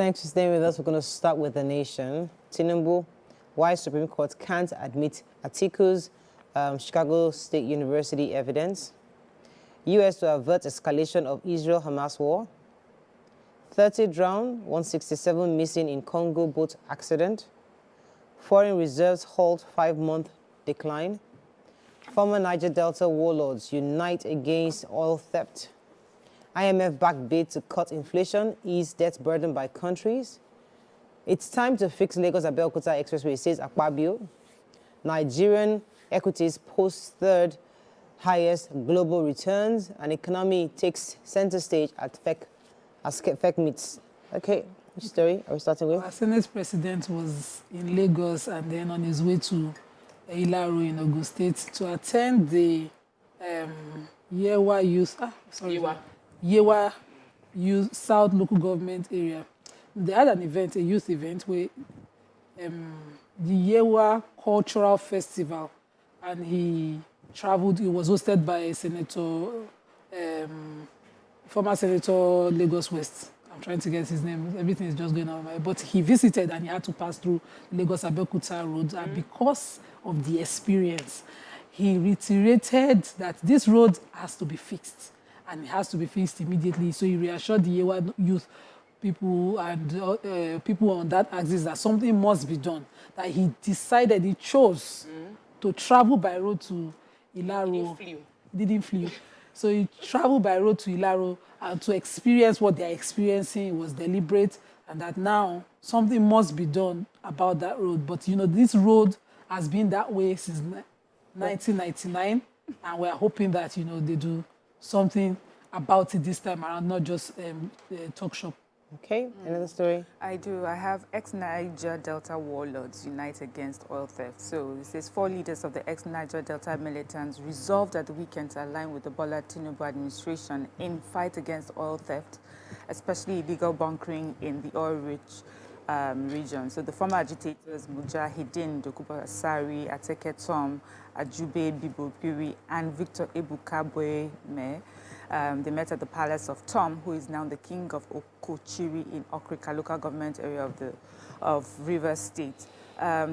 Thanks for staying with us. We're going to start with the nation. Tinubu, why Supreme Court can't admit Atiku's Chicago State University evidence. U.S. to avert escalation of Israel-Hamas war. 30 drowned, 167 missing in Congo boat accident. Foreign reserves halt 5-month decline. Former Niger Delta warlords unite against oil theft. IMF-backed bid to cut inflation, ease debt burden by countries. It's time to fix Lagos-Abeokuta expressway, says Akpabio. Nigerian equities post third highest global returns, and economy takes center stage at FEC meets. Okay, which story are we starting with? Our Senate president was in Lagos and then on his way to Ilaro in Ogun State to attend the Yewa Youth South Local Government Area. They had an event, a youth event, where the Yewa Cultural Festival, and he traveled. It was hosted by former Senator Lagos West. I'm trying to get his name. Everything is just going on. But he visited and he had to pass through Lagos-Abeokuta road. And because of the experience, he reiterated that this road has to be fixed. And it has to be fixed immediately. So he reassured the Yewa youth people and people on that axis that something must be done. That he decided, he chose to travel by road to Ilaro. He didn't flew. So he traveled by road to Ilaro and to experience what they're experiencing was deliberate, and that now something must be done about that road. But, you know, this road has been that way since 1999, and we're hoping that, you know, they do something about it this time around, not just talk shop. Okay, another story? I do. I have ex-Niger Delta warlords unite against oil theft. So it says 4 leaders of the ex-Niger Delta militants resolved at the weekend to align with the Bola Tinubu administration in fight against oil theft, especially illegal bunkering in the oil-rich region. So the former agitators Mujahideen Dokuba Asari, Ateke Tom, Ajube Bibo Piri, and Victor Ebuka Boyeme. They met at the palace of Tom, who is now the king of Okochiri in Okrika, local government area of Rivers State.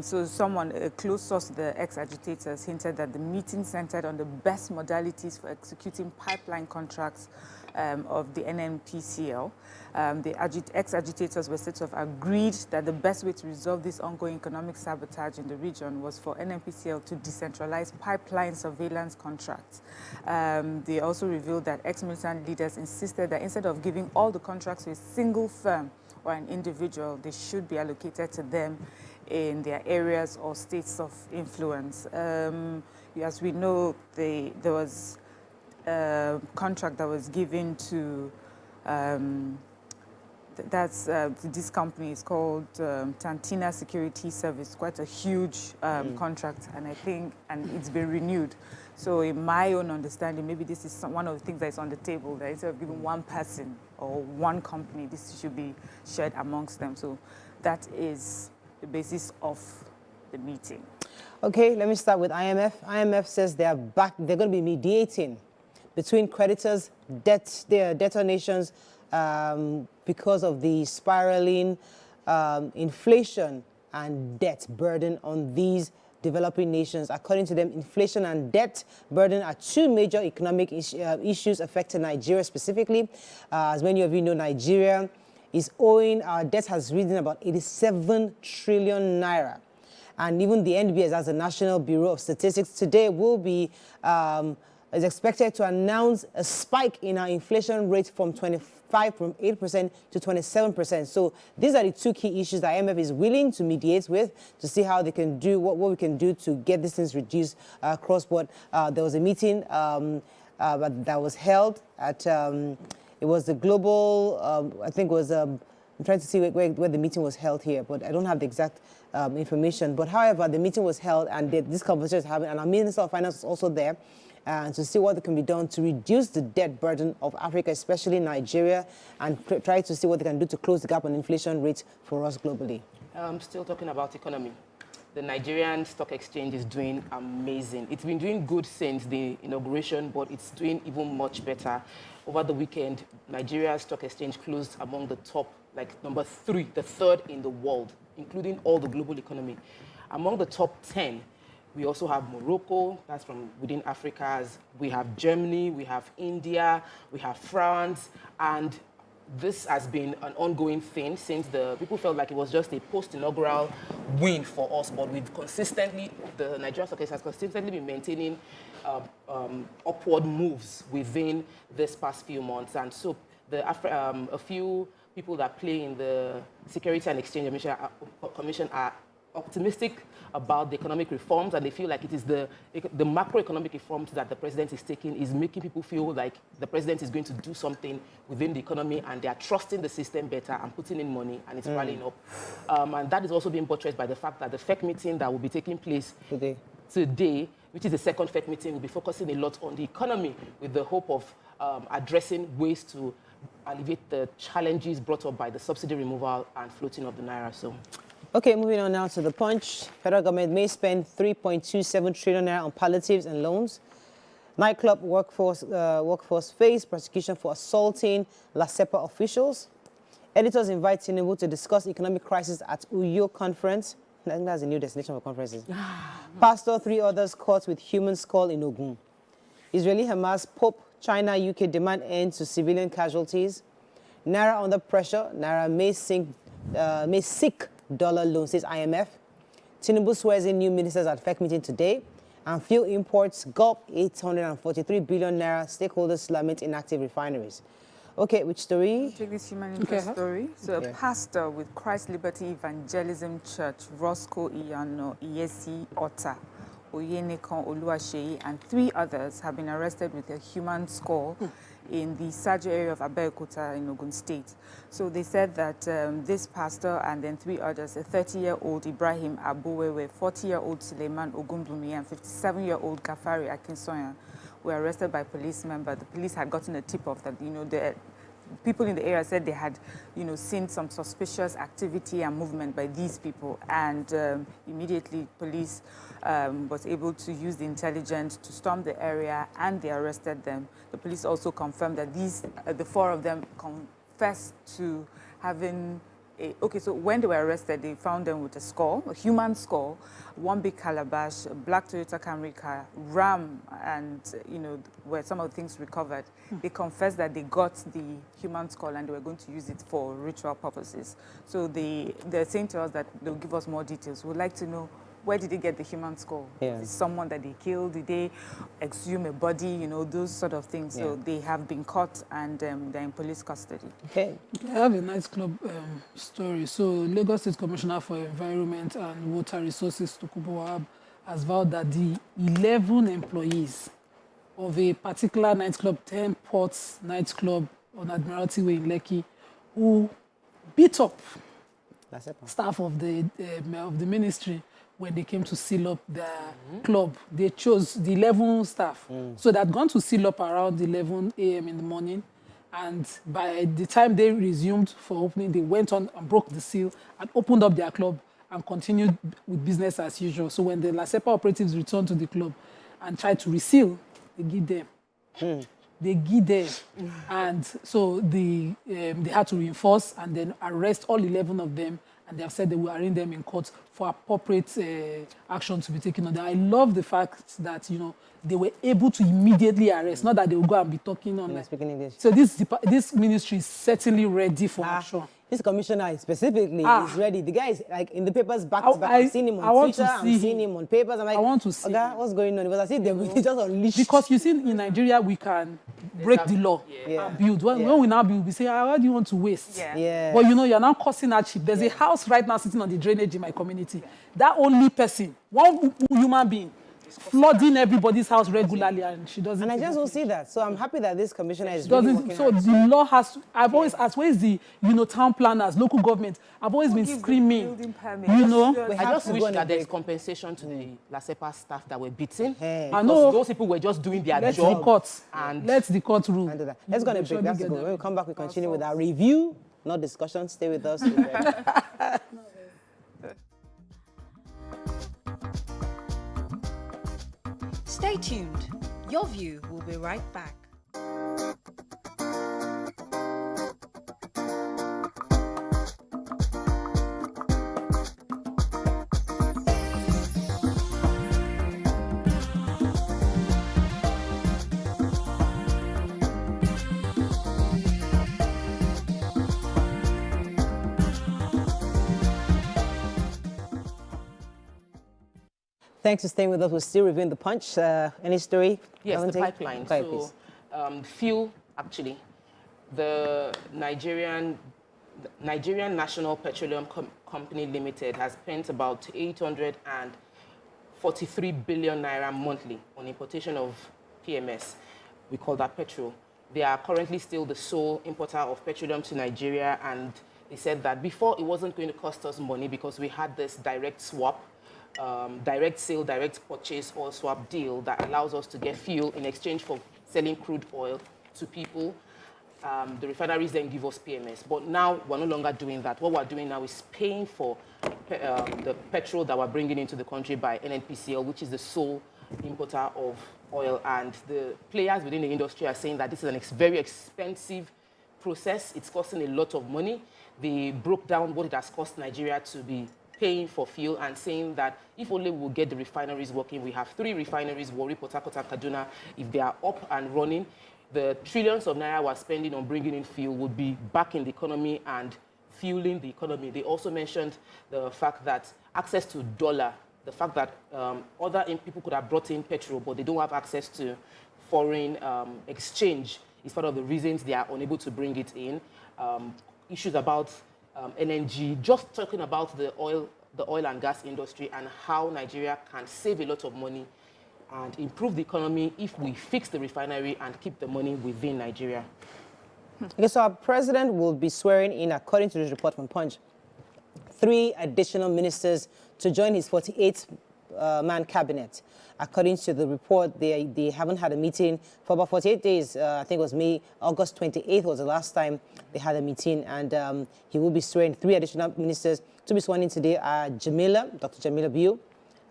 So someone, a close source to the ex-agitators, hinted that the meeting centered on the best modalities for executing pipeline contracts of the NNPCL. The ex-agitators were said to have agreed that the best way to resolve this ongoing economic sabotage in the region was for NNPCL to decentralize pipeline surveillance contracts. They also revealed that ex-militant leaders insisted that instead of giving all the contracts to a single firm or an individual, they should be allocated to them in their areas or states of influence. As we know, there was contract that was given to this company is called Tantina Security Service, quite a huge contract, and I think it's been renewed. So in my own understanding, maybe this is one of the things that's on the table, that instead of giving one person or one company, this should be shared amongst them. So that is the basis of the meeting. Okay, let me start with IMF. IMF says they're going to be mediating between creditors, debtor nations, because of the spiraling inflation and debt burden on these developing nations. According to them, inflation and debt burden are 2 major economic issues affecting Nigeria specifically. As many of you know, Nigeria is owing, our debt has risen about 87 trillion naira. And even the NBS, as the National Bureau of Statistics, today will be is expected to announce a spike in our inflation rate from 25.8% to 27%. So these are the 2 key issues that IMF is willing to mediate with to see how they can do, what we can do to get these things reduced across board. There was a meeting that was held at, it was the global, I think it was, I'm trying to see where the meeting was held here, but I don't have the exact information. But however, the meeting was held and this conversation is happening, and our Minister of Finance was also there. To see what can be done to reduce the debt burden of Africa, especially Nigeria, and try to see what they can do to close the gap on inflation rate for us globally. Still talking about economy. The Nigerian Stock Exchange is doing amazing. It's been doing good since the inauguration, but it's doing even much better. Over the weekend, Nigeria's Stock Exchange closed among the top like number 3, the 3rd in the world, including all the global economy. Among the top 10, we also have Morocco, that's from within Africa. We have Germany, we have India, we have France, and this has been an ongoing thing since the people felt like it was just a post-inaugural win for us, but we've consistently, the Nigerian Stock Exchange has consistently been maintaining upward moves within this past few months. And so a few people that play in the Security and Exchange Commission are optimistic about the economic reforms, and they feel like it is the macroeconomic reforms that the president is taking is making people feel like the president is going to do something within the economy, and they are trusting the system better and putting in money, and it's rallying up. And that is also being buttressed by the fact that the FEC meeting that will be taking place today, which is the second FEC meeting, will be focusing a lot on the economy with the hope of addressing ways to alleviate the challenges brought up by the subsidy removal and floating of the naira. So. Okay, moving on now to the Punch. Federal government may spend 3.27 trillion naira on palliatives and loans. Nightclub workforce face prosecution for assaulting LASEPA officials. Editors invite Tinubu to discuss economic crisis at Uyo conference. I think that's a new destination for conferences. Pastor, 3 others caught with human skull in Ogun. Israeli Hamas, Pope, China, UK demand end to civilian casualties. Naira under pressure. Naira may seek dollar loan, says IMF. Tinubu swears in new ministers at FEC meeting today. And fuel imports gulp 843 billion naira. Stakeholders lament inactive refineries. Okay, which story? I'll take this human interest story. So a pastor with Christ Liberty Evangelism Church, Rosco, Iyana Iyesi, Oyenekan Oluwaseyi, and 3 others have been arrested with a human skull in the Saje Area of Abeokuta in Ogun State. So they said that this pastor and then 3 others, a 30-year-old Ibrahim Agbowewe, 40-year-old Suleiman Ogunbunmi, and 57-year-old Gafari Akinsanya were arrested by police members. The police had gotten a tip-off that, the people in the area said they had, seen some suspicious activity and movement by these people, and immediately police was able to use the intelligence to storm the area, and they arrested them. The police also confirmed that the 4 of them confessed to having so when they were arrested, they found them with a skull, a human skull, 1 big calabash, a black Toyota Camry car, ram, and, where some of the things recovered. They confessed that they got the human skull and they were going to use it for ritual purposes. So they're saying to us that they'll give us more details. We'd like to know, where did they get the human skull? Yeah. Is it someone that they killed? Did they exhume a body? Those sort of things. Yeah. So they have been caught and they're in police custody. Okay. I have a nightclub story. So Lagos State Commissioner for Environment and Water Resources, Tokunbo Wahab, has vowed that the 11 employees of a particular nightclub, 10 Ports nightclub on Admiralty Way in Lekki, who beat up staff of the ministry when they came to seal up their club. They chose the 11 staff. So they had gone to seal up around 11 a.m. in the morning. And by the time they resumed for opening, they went on and broke the seal and opened up their club and continued with business as usual. So when the LASEPA operatives returned to the club and tried to reseal, they gave them. They gave them. And so they had to reinforce and then arrest all 11 of them. And they have said they will arraign them in court for appropriate action to be taken on them. I love the fact that, they were able to immediately arrest, not that they will go and be talking on. Speaking English. So this ministry is certainly ready for action. This commissioner specifically is ready. The guy is like in the papers back to back. I've seen him on Twitter, I've seen him on papers. I'm like, I want to see what's going on? It was as if they just unleashed. Because you see, in Nigeria, we can break the law and build. When we now build, we say, why do you want to waste? Yeah. But you're now causing hardship. There's a house right now sitting on the drainage in my community. That only person, one human being, flooding everybody's house regularly, and she doesn't. And I just don't see that. So I'm happy that this commissioner is doesn't. So the law has to. I've always asked, where is the town planners, local government? I've always been screaming. I just wish that there's compensation to the LASEPA staff that were beaten. I know those people were just doing their job. Let the court rule. Let's go on a break. That's good. When we come back, we continue with our review, not discussion. Stay with us. Stay tuned. Your View will be right back. Thanks for staying with us. We're still reviewing the punch. Any story? Yes, the Davante? pipeline. Go ahead, So, please. fuel, actually, the Nigerian National Petroleum Company Limited has spent about 843 billion naira monthly on importation of PMS. We call that petrol. They are currently still the sole importer of petroleum to Nigeria, and they said that before it wasn't going to cost us money because we had this direct swap, direct sale, direct purchase or swap deal that allows us to get fuel in exchange for selling crude oil to people. The refineries then give us PMS. But now we're no longer doing that. What we're doing now is paying for the petrol that we're bringing into the country by NNPCL, which is the sole importer of oil. And the players within the industry are saying that this is a very expensive process. It's costing a lot of money. They broke down what it has cost Nigeria to be paying for fuel and saying that if only we'll get the refineries working. We have 3 refineries, Warri, Port Harcourt, and Kaduna. If they are up and running, the trillions of naira we're spending on bringing in fuel would be back in the economy and fueling the economy. They also mentioned the fact that access to dollar, the fact that other people could have brought in petrol, but they don't have access to foreign exchange is part of the reasons they are unable to bring it in. Issues about LNG, just talking about the oil and gas industry and how Nigeria can save a lot of money and improve the economy if we fix the refinery and keep the money within Nigeria. Okay, so our president will be swearing in, according to this report from Punch, 3 additional ministers to join his 48-man cabinet. According to the report, they haven't had a meeting for about 48 days. I think it was August 28th was the last time they had a meeting, and he will be swearing 3 additional ministers to be sworn in today are Dr. Jamila Biu,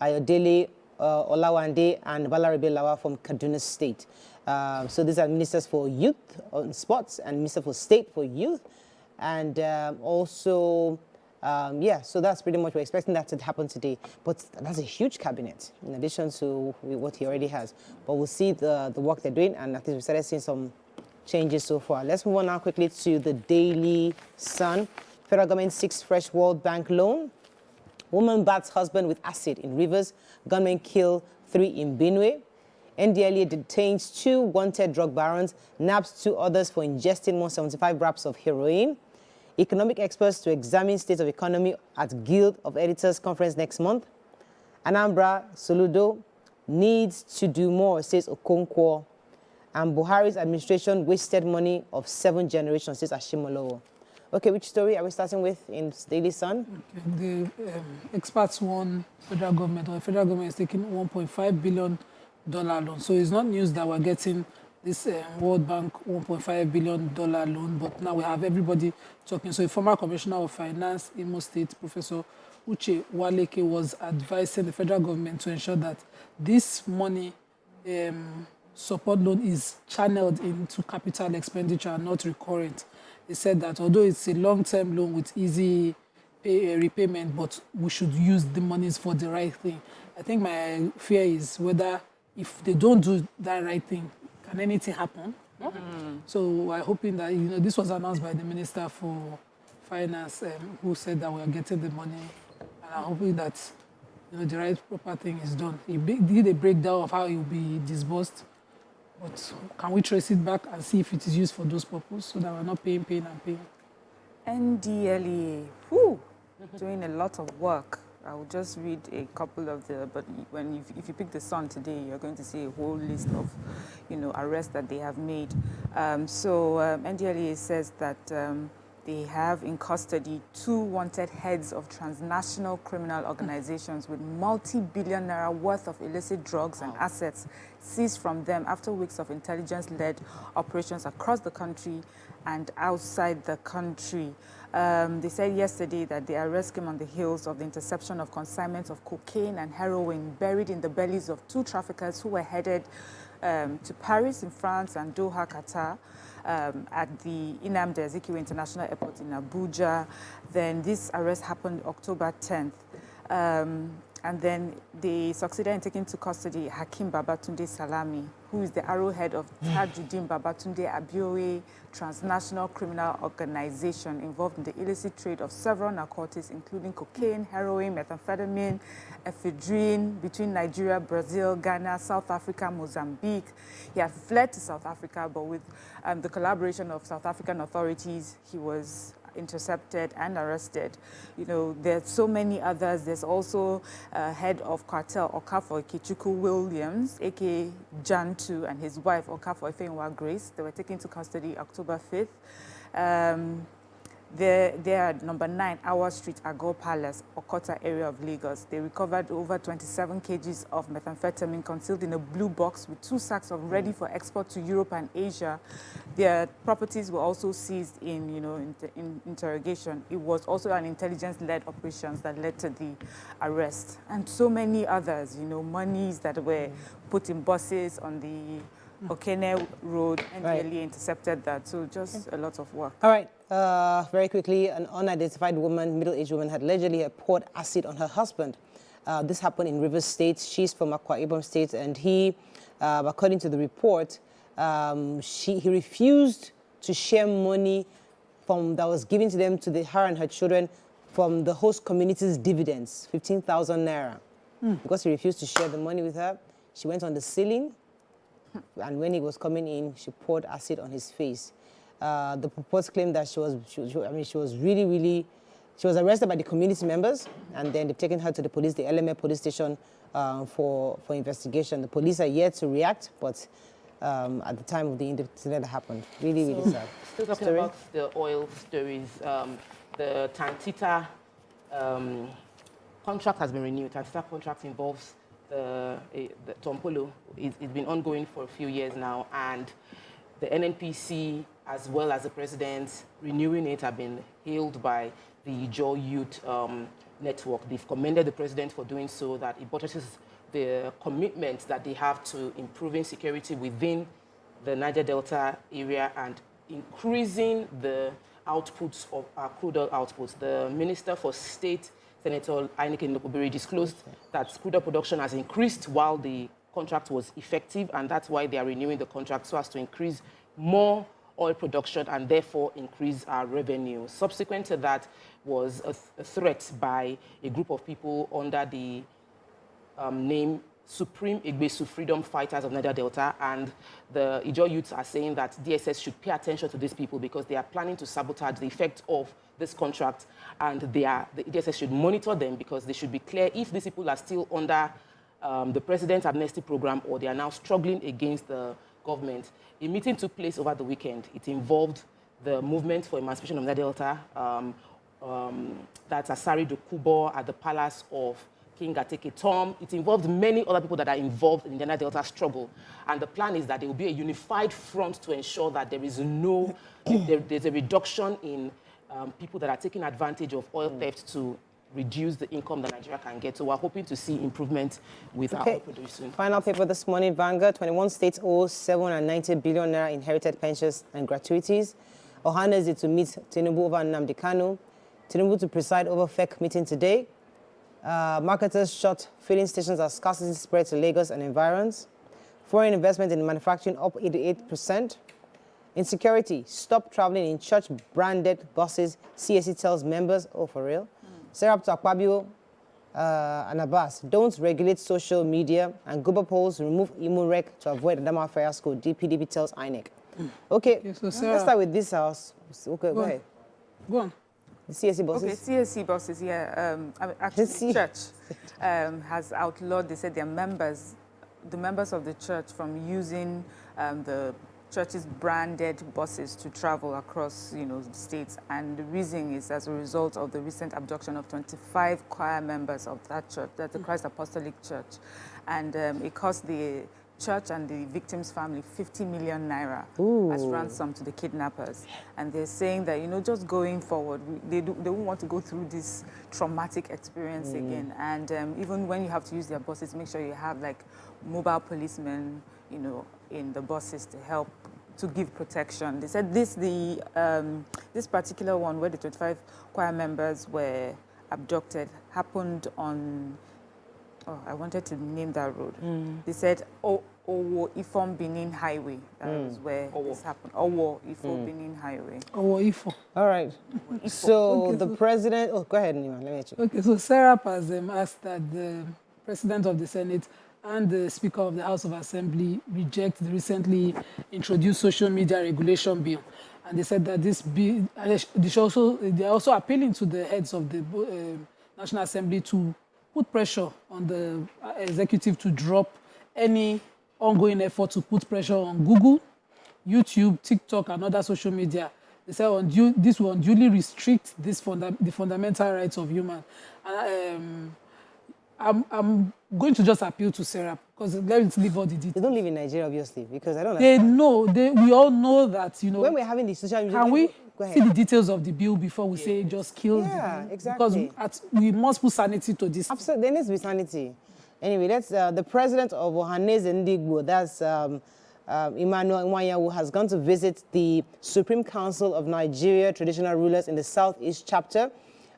Ayodele Olawande, and Balarabe Lawa from Kaduna State. So these are ministers for youth on sports and minister for state for youth. And also, so that's pretty much, we're expecting that to happen today. But that's a huge cabinet in addition to what he already has. But we'll see the work they're doing, and at least we started seeing some changes so far. Let's move on now quickly to the Daily Sun. Federal government seeks fresh World Bank loan. Woman bats husband with acid in Rivers. Gunmen kill 3 in Benue. NDLEA detains 2 wanted drug barons, nabbed 2 others for ingesting 175 grams of heroin. Economic experts to examine state of economy at Guild of Editors Conference next month. Anambra Soludo needs to do more, says Okonkwo. And Buhari's administration wasted money of 7 generations, says Ashimolowo. Okay, which story are we starting with in Daily Sun? Okay, the experts warn federal government, or the federal government is taking $1.5 billion loan. So it's not news that we're getting this World Bank $1.5 billion loan, but now we have everybody talking. So a former commissioner of finance, Imo State, Professor Uche Waleke, was advising the federal government to ensure that this money support loan is channeled into capital expenditure and not recurrent. They said that although it's a long-term loan with easy repayment, but we should use the monies for the right thing. I think my fear is whether if they don't do that right thing, can anything happen? Mm-hmm. So we're hoping that, this was announced by the Minister for Finance, who said that we are getting the money, and I'm hoping that the right proper thing is done. He did a breakdown of how it will be disbursed, but can we trace it back and see if it is used for those purposes so that we're not paying. NDLEA, doing a lot of work. I will just read a couple of but if you pick the Sun today, you're going to see a whole list of, arrests that they have made. NDLEA says that they have in custody 2 wanted heads of transnational criminal organizations with multi-billion naira worth of illicit drugs and assets seized from them after weeks of intelligence-led operations across the country and outside the country. They said yesterday that the arrest came on the heels of the interception of consignments of cocaine and heroin buried in the bellies of 2 traffickers who were headed to Paris in France and Doha, Qatar, at the Nnamdi Azikiwe International Airport in Abuja. Then this arrest happened October 10th. And then they succeeded in taking to custody Hakim Babatunde Salami, who is the arrowhead of Tajuddin Babatunde Abiyowe transnational criminal organization involved in the illicit trade of several narcotics, including cocaine, heroin, methamphetamine, ephedrine, between Nigeria, Brazil, Ghana, South Africa, Mozambique. He had fled to South Africa, but with the collaboration of South African authorities, he was intercepted and arrested. You know, there's so many others. There's also head of cartel Okafor Ikechukwu Williams, aka Jan 2, and his wife Okafor Ifeanyiwa Grace. They were taken to custody October 5th. They're at number 9, Our Street, Agor Palace, Okota area of Lagos. They recovered over 27 kgs of methamphetamine concealed in a blue box with 2 sacks of ready for export to Europe and Asia. Their properties were also seized in, in interrogation. It was also an intelligence-led operations that led to the arrest. And so many others, monies that were put in buses on the Okene Road, NDLEA intercepted that. So just a lot of work. All right. Very quickly, an unidentified woman, middle-aged woman, had allegedly poured acid on her husband. This happened in Rivers State. She's from Akwa Ibom State, and he, according to the report, he refused to share money that was given to them, her and her children, from the host community's dividends, 15,000 naira. Because he refused to share the money with her, she went on the ceiling, and when he was coming in, she poured acid on his face. The purports claimed that she was arrested by the community members, and then they've taken her to the police, the LMA police station, for investigation. The police are yet to react, but at the time of the incident that happened, really sad. Still talking about the oil stories, the Tantita contract has been renewed. Tantita contract involves the Tompolo. It's been ongoing for a few years now, and the NNPC, as well as the president, renewing it, have been hailed by the Ijaw Youth Network. They've commended the president for doing so, that it buttresses the commitment that they have to improving security within the Niger Delta area and increasing the outputs of our crude oil outputs. The Minister for State, Senator Iyana Iyesi, disclosed that crude oil production has increased while the contract was effective, and that's why they are renewing the contract, so as to increase more oil production and therefore increase our revenue. Subsequent to that was a threat by a group of people under the name Supreme Igbesu Freedom Fighters of Niger Delta, and the Ijaw youths are saying that DSS should pay attention to these people because they are planning to sabotage the effect of this contract, and the DSS should monitor them because they should be clear if these people are still under the President's amnesty program or they are now struggling against the government. A meeting took place over the weekend. It involved the Movement for Emancipation of Niger Delta, that's Asari Dokubo at the Palace of King Ateke Tom. It involved many other people that are involved in the Niger Delta struggle. And the plan is that there will be a unified front to ensure that there is there's a reduction in people that are taking advantage of oil theft to reduce the income that Nigeria can get. So we're hoping to see improvement with our oil producing. Final paper this morning, Vanguard. 21 states owe 790 billion naira inherited pensions and gratuities. Ohaneze to meet Tinubu over Nnamdi Kanu. Tinubu to preside over FEC meeting today. Marketers shut filling stations as scarcity spread to Lagos and environs. Foreign investment in manufacturing up 88%. Insecurity, stop traveling in church-branded buses, CSE tells members. Oh, for real? Serap to Akpabio and Abbas, don't regulate social media, and Guba polls remove Imurek to avoid Adama fiasco, DPDP tells INEC. Okay, so let's start with this house. Okay, go ahead. Go on. The CSE buses? Okay, CSE buses, yeah. Actually, church has outlawed, they said, the members of the church from using the church's branded buses to travel across, the states. And the reason is as a result of the recent abduction of 25 choir members of that church, that's the Christ Apostolic Church. And it cost the church and the victim's family 50 million naira as ransom to the kidnappers. And they're saying that, just going forward, they won't want to go through this traumatic experience again. And even when you have to use their buses, make sure you have like mobile policemen, in the buses to help to give protection. They said this particular one where the 25 choir members were abducted happened on Oh, I wanted to name that road. They said Owo Ifon Benin Highway. That was where this happened. Owo Ifo Benin Highway. Owo Ifo. All right. So the president... Oh, go ahead, Nima. Let me check. Okay, so Sarah has asked that the President of the Senate and the Speaker of the House of Assembly reject the recently introduced social media regulation bill. And they said that this bill, they are also appealing to the heads of the National Assembly to put pressure on the executive to drop any ongoing effort to put pressure on Google, YouTube, TikTok, and other social media. They said this will unduly restrict the fundamental rights of humans. I'm going to just appeal to Sarah because let's leave all the details. They don't live in Nigeria, obviously, because I don't They know. We all know that, you know. When we're having the social media... Can we see the details of the bill before we say just kill the bill? Exactly. Because we must put sanity to this. Absolutely. There needs to be sanity. Anyway, that's the president of Ohaneze Ndigbo, that's Iyana Iyesi, has gone to visit the Supreme Council of Nigeria Traditional Rulers in the Southeast chapter.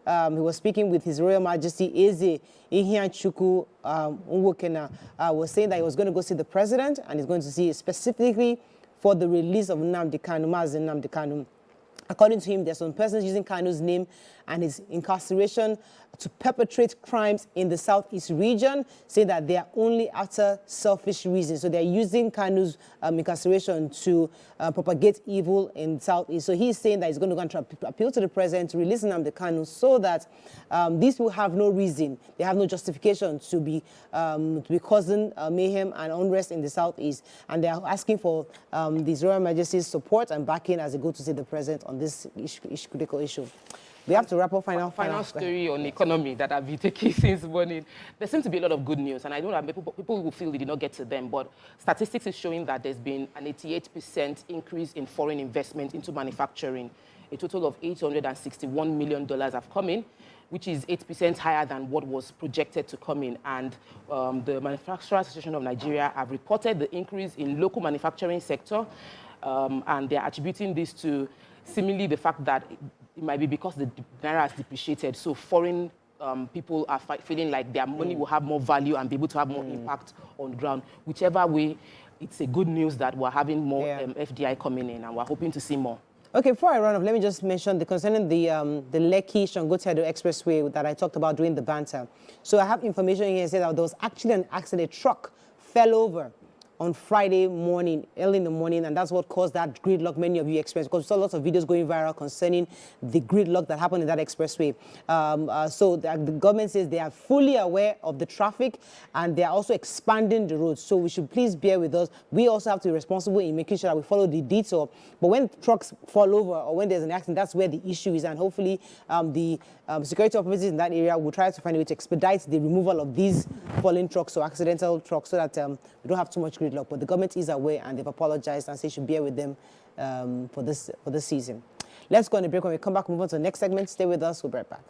He was speaking with His Royal Majesty Eze Ihianchukwu Nwokena, was saying that he was going to go see the president and he's going to see specifically for the release of Nnamdi Kanu, Mazi Nnamdi Kanu. According to him, there's some persons using Kanu's name and his incarceration to perpetrate crimes in the Southeast region, saying that they are only after selfish reasons. So they're using Kanu's incarceration to propagate evil in Southeast. So he's saying that he's going to go and try to appeal to the president to release Nnamdi Kanu so that these will have no reason, they have no justification to be causing mayhem and unrest in the Southeast. And they are asking for His Royal Majesty's support and backing as they go to see the president on this critical issue. We have to wrap up final story on economy that I've been taking since morning. There seems to be a lot of good news, and I know that people will feel they did not get to them, but statistics is showing that there's been an 88% increase in foreign investment into manufacturing. A total of $861 million have come in, which is 8% higher than what was projected to come in. And the Manufacturers Association of Nigeria have reported the increase in local manufacturing sector, and they're attributing this to seemingly the fact that it might be because the naira has depreciated, so foreign people are feeling like their money will have more value and be able to have more impact on ground. Whichever way, it's a good news that we're having more FDI coming in, and we're hoping to see more. Okay, before I run off, let me just mention concerning the Lekki-Shangotedo Expressway that I talked about during the banter. So I have information here saying that there was actually an accident. A truck fell over on Friday morning, early in the morning, and that's what caused that gridlock many of you experienced, because we saw lots of videos going viral concerning the gridlock that happened in that expressway. So the government says they are fully aware of the traffic and they are also expanding the roads. So we should please bear with us. We also have to be responsible in making sure that we follow the detour. But when trucks fall over or when there's an accident, that's where the issue is. And hopefully the security officers in that area will try to find a way to expedite the removal of these falling trucks or accidental trucks so that we don't have too much gridlock. But the government is aware and they've apologized and say you should bear with them for this season. Let's go on a break. When we come back, move on to the next segment. Stay with us. We'll be right back.